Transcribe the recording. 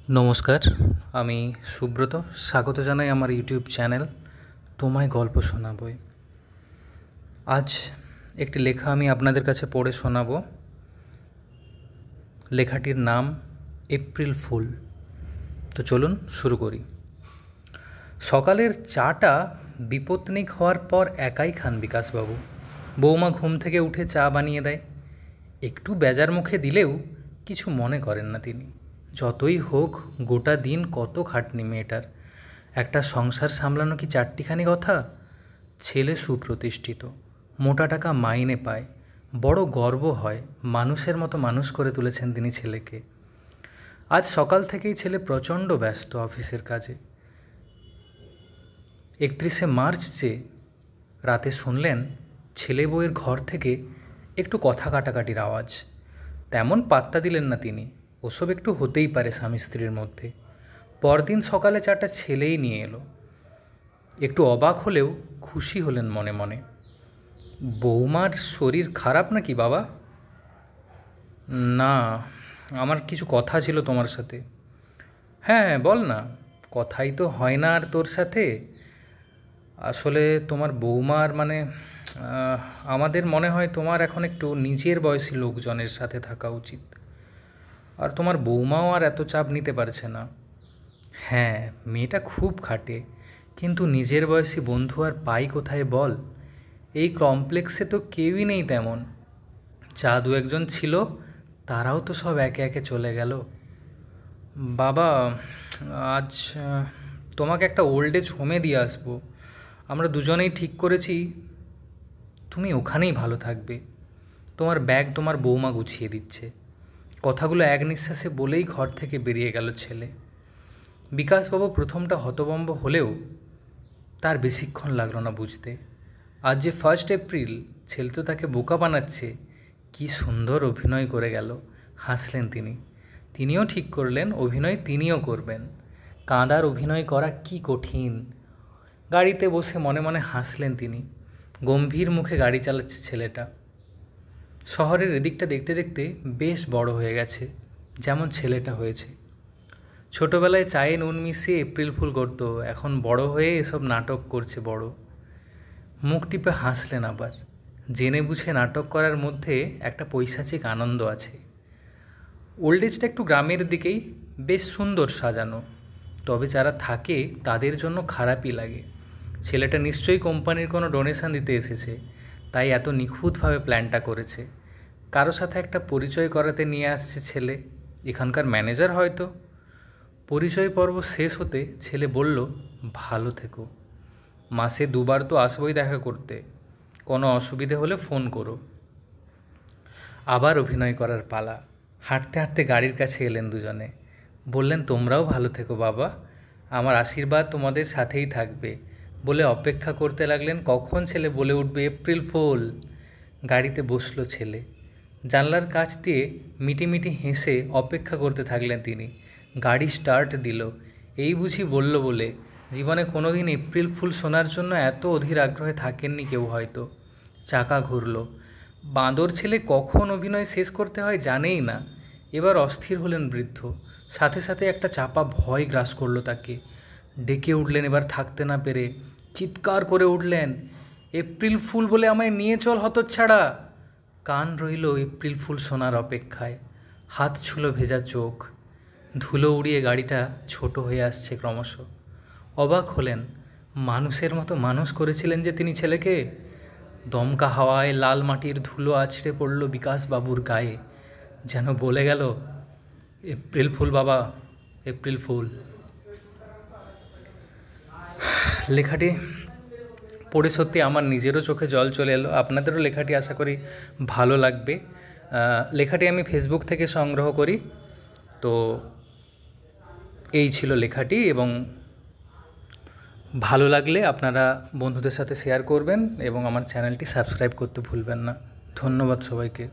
নমস্কার, আমি সুব্রত। স্বাগত জানাই আমার ইউটিউব চ্যানেল তোমায় গল্প শোনাবই। আজ একটি লেখা আমি আপনাদের কাছে পড়ে শোনাবো। লেখাটির নাম এপ্রিল ফুল। তো চলুন শুরু করি। সকালের চাটা বিপত্নিক হওয়ার পর একাই খান বিকাশবাবু। বৌমা ঘুম থেকে উঠে চা বানিয়ে দেয়। একটু বেজার মুখে দিলেও কিছু মনে করেন না তিনি। যতই হোক গোটা দিন কত খাটনি মেয়েটার। একটা সংসার সামলানো কি চারটিখানি কথা? ছেলে সুপ্রতিষ্ঠিত, মোটা টাকা মাইনে পায়। বড় গর্ব হয়, মানুষের মতো মানুষ করে তুলেছেন তিনি ছেলেকে। আজ সকাল থেকেই ছেলে প্রচণ্ড ব্যস্ত অফিসের কাজে। 31শে মার্চ যে রাতে শুনলেন ছেলে বউয়ের ঘর থেকে একটু কথা কাটাকাটির আওয়াজ। তেমন পাত্তা দিলেন না তিনি। ওসব একটু হতেই পারে স্বামী স্ত্রীর মধ্যে। পরদিন সকালে চাটা ছেলেই নিয়ে এলো। একটু অবাক হলেও খুশি হলেন মনে মনে। বৌমার শরীর খারাপ নাকি বাবা? না, আমার কিছু কথা ছিল তোমার সাথে। হ্যাঁ বল না। কথাই তো হয় না আর তোর সাথে। আসলে তোমার বৌমার আমাদের মনে হয় তোমার এখন একটু নিজের বয়সী লোকজনের সাথে থাকা উচিত। আর তোমার বৌমাও আর এত চাপ নিতে পারছে না। হ্যাঁ, মেয়েটা খুব খাটে, কিন্তু নিজের বয়সী বন্ধু আর পাই কোথায় বল? এই কমপ্লেক্সে তো কেউই নেই তেমন। যা দু একজন ছিল তারাও তো সব একে একে চলে গেল। বাবা, আজ তোমাকে একটা ওল্ড এজ হোমে দিয়ে আসবো। আমরা দুজনেই ঠিক করেছি তুমি ওখানেই ভালো থাকবে। তোমার ব্যাগ তোমার বৌমা গুছিয়ে দিচ্ছে। কথাগুলো এক নিঃশ্বাসে বলেই ঘর থেকে বেরিয়ে গেল ছেলে। বিকাশবাবু প্রথমটা হতভম্ব হলেও তার বেশিক্ষণ লাগলো না বুঝতে। আজ যে 1 এপ্রিল, ছেলে তো তাকে বোকা বানাচ্ছে। কি সুন্দর অভিনয় করে গেল। হাসলেন তিনি। তিনিও ঠিক করলেন অভিনয় তিনিও করবেন। কাঁদার অভিনয় করা কি কঠিন। গাড়িতে বসে মনে মনে হাসলেন তিনি। গম্ভীর মুখে গাড়ি চালাচ্ছে ছেলেটা। শহরের এদিকটা দেখতে দেখতে বেশ বড় হয়ে গেছে, যেমন ছেলেটা হয়েছে। ছোটোবেলায় চায়ে নুন মিশিয়ে এপ্রিল ফুল করত, এখন বড় হয়ে এসব নাটক করছে বড়। মুখ টিপে হাসলেন আবার। জেনে বুঝে নাটক করার মধ্যে একটা পৈশাচিক আনন্দ আছে। ওল্ড এজটা একটু গ্রামের দিকেই, বেশ সুন্দর সাজানো। তবে যারা থাকে তাদের জন্য খারাপই লাগে। ছেলেটা নিশ্চয়ই কোম্পানির কোনো ডোনেশন দিতে এসেছে, তাই এত নিখুঁতভাবে প্ল্যানটা করেছে। কারো সাথে একটা পরিচয় করাতে নিয়ে আসছে ছেলে, এখানকার ম্যানেজার হয়তো। পরিচয় পর্ব শেষ হতে ছেলে বলল, ভালো থেকো। মাসে 2বার তো আসবই দেখা করতে, কোনো অসুবিধে হলে ফোন করো। আবার অভিনয় করার পালা। হাঁটতে হাঁটতে গাড়ির কাছে এলেন দুজনে। বললেন, তোমরাও ভালো থেকো বাবা, আমার আশীর্বাদ তোমাদের সাথেই থাকবে। বলে অপেক্ষা করতে লাগলেন কখন ছেলে বলে উঠবে এপ্রিল ফুল। গাড়িতে বসলো ছেলে। জানলার কাছ দিয়ে মিটিমিটি হেসে অপেক্ষা করতে থাকলেন তিনি। গাড়ি স্টার্ট দিল। এই বুঝি বলল বলে। জীবনে কোনো দিন এপ্রিল ফুল শোনার জন্য এত অধীর আগ্রহে থাকেননি কেউ হয়তো। চাকা ঘুরল। বাঁদর ছেলে কখন অভিনয় শেষ করতে হয় জানেই না। এবার অস্থির হলেন বৃদ্ধ। সাথে সাথে একটা চাপা ভয় গ্রাস করলো তাকে। ডেকে উঠলেন এবার থাকতে না পেরে। চিৎকার করে উঠলেন, এপ্রিল ফুল বলে আমায় নিয়ে চল হতচ্ছাড়া। কান রইল এপ্রিল ফুল শোনার অপেক্ষায়। হাত ছুলো ভেজা চোখ। ধুলো উড়িয়ে গাড়িটা ছোট হয়ে আসছে ক্রমশ। অবাক হলেন, মানুষের মতো মানুষ করেছিলেন যে তিনি ছেলেকে। দমকা হাওয়ায় লাল মাটির ধুলো আছড়ে পড়ল বিকাশবাবুর গায়ে। যেন বলে গেল, এপ্রিল ফুল বাবা, এপ্রিল ফুল। লেখাটি পড়ে সত্যি আমার নিজেরও চোখে জল চলে এলো। আপনাদেরও লেখাটি আশা করি ভালো লাগবে। লেখাটি আমি ফেসবুক থেকে সংগ্রহ করি। তো এই ছিল লেখাটি, এবং ভালো লাগলে আপনারা বন্ধুদের সাথে শেয়ার করবেন এবং আমার চ্যানেলটি সাবস্ক্রাইব করতে ভুলবেন না। ধন্যবাদ সবাইকে।